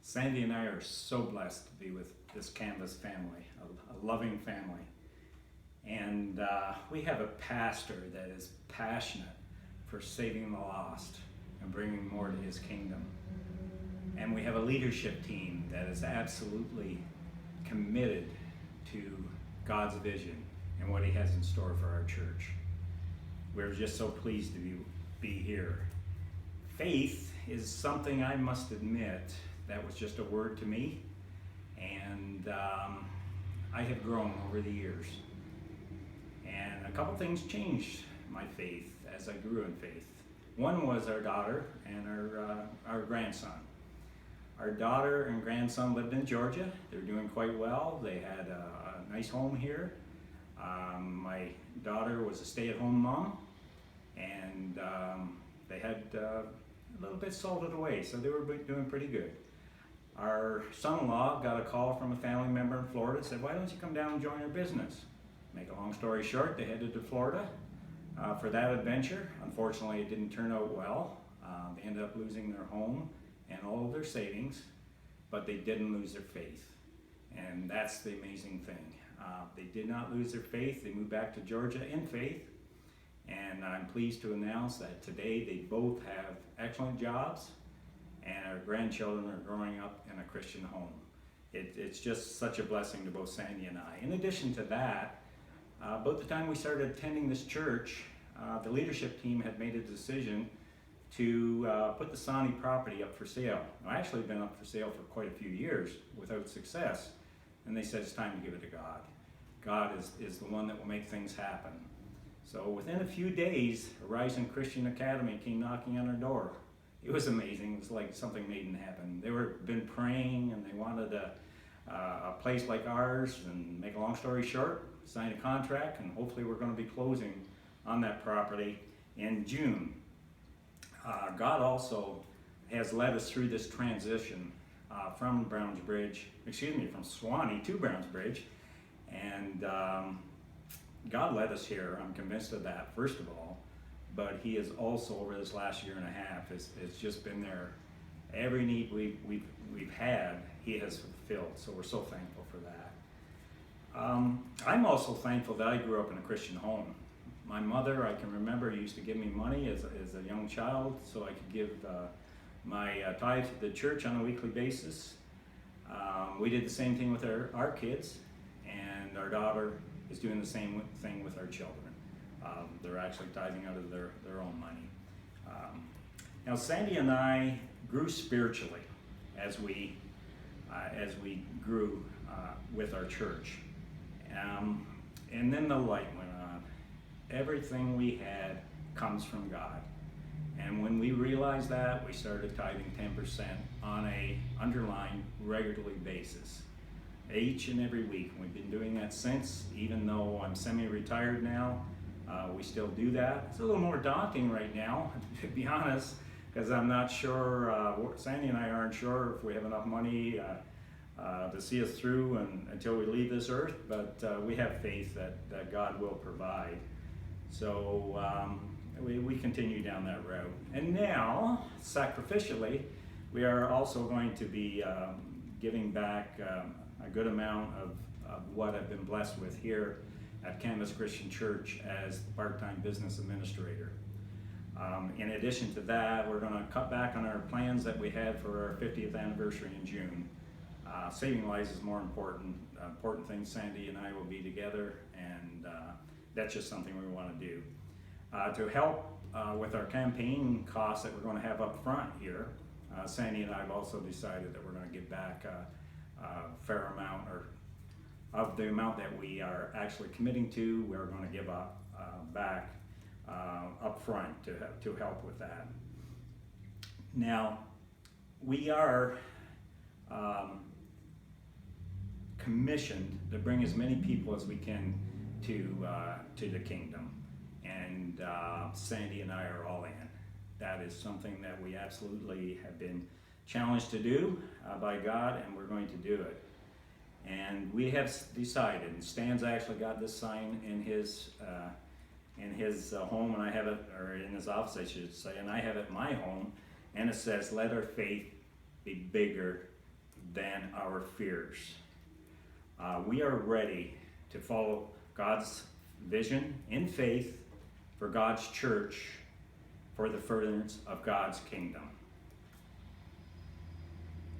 Sandy and I are so blessed to be with this Canvas family, a loving family. And we have a pastor that is passionate for saving the lost and bringing more to his kingdom. And we have a leadership team that is absolutely committed to God's vision and what he has in store for our church. We're just so pleased to be here. Faith is something, I must admit, that was just a word to me, and I have grown over the years. And a couple things changed my faith as I grew in faith. One was our daughter and our grandson. Our daughter and grandson lived in Georgia. They're doing quite well. They had a nice home here. My daughter was a stay-at-home mom, and they had a little bit salted away, so they were doing pretty good. Our son-in-law got a call from a family member in Florida and said, "Why don't you come down and join our business?" Make a long story short, they headed to Florida for that adventure. Unfortunately, it didn't turn out well. They ended up losing their home and all of their savings, but they didn't lose their faith. And that's the amazing thing. They did not lose their faith. They moved back to Georgia in faith. And I'm pleased to announce that today they both have excellent jobs, and our grandchildren are growing up in a Christian home. It's just such a blessing to both Sandy and I. In addition to that, about the time we started attending this church, the leadership team had made a decision to put the Sani property up for sale. Well, actually been up for sale for quite a few years without success, and they said it's time to give it to God. God is the one that will make things happen. So within a few days, Horizon Christian Academy came knocking on our door. It was amazing. It was like something made in heaven. They were been praying, and they wanted a place like ours. And make a long story short, signed a contract, and hopefully we're going to be closing on that property in June. God also has led us through this transition from Suwannee to Browns Bridge, and God led us here. I'm convinced of that, first of all, but he has also, over this last year and a half, has just been there. Every need we've had, he has fulfilled, so we're so thankful for that. I'm also thankful that I grew up in a Christian home. My mother, I can remember, used to give me money as a young child so I could give my tithe to the church on a weekly basis. We did the same thing with our kids, and our daughter is doing the same thing with our children. They're actually tithing out of their own money. Now, Sandy and I grew spiritually as we grew with our church. And then the light went on. Everything we had comes from God. And when we realized that, we started tithing 10% on a underlying regularly basis, each and every week. We've been doing that since, even though I'm semi-retired now. We still do that. It's a little more daunting right now, to be honest, because I'm not sure, Sandy and I aren't sure if we have enough money to see us through until we leave this earth, but we have faith that God will provide. So we continue down that road. And now, sacrificially, we are also going to be giving back a good amount of what I've been blessed with here at Canvas Christian Church as the part-time business administrator. In addition to that, we're going to cut back on our plans that we had for our 50th anniversary in June. Saving lives is more important. Important thing, Sandy and I will be together, and that's just something we want to do. To help with our campaign costs that we're going to have up front here, Sandy and I have also decided that we're going to give back a fair amount, or of the amount that we are actually committing to, we're going to give back up front to help with that. Now, we are commissioned to bring as many people as we can to the kingdom, and Sandy and I are all in. That is something that we absolutely have been challenged to do by God, and we're going to do it. And we have decided, and Stan's actually got this sign in his home, and I have it, or in his office I should say, and I have it in my home, and it says, "Let our faith be bigger than our fears. We are ready to follow God's vision in faith for God's church, for the furtherance of God's kingdom.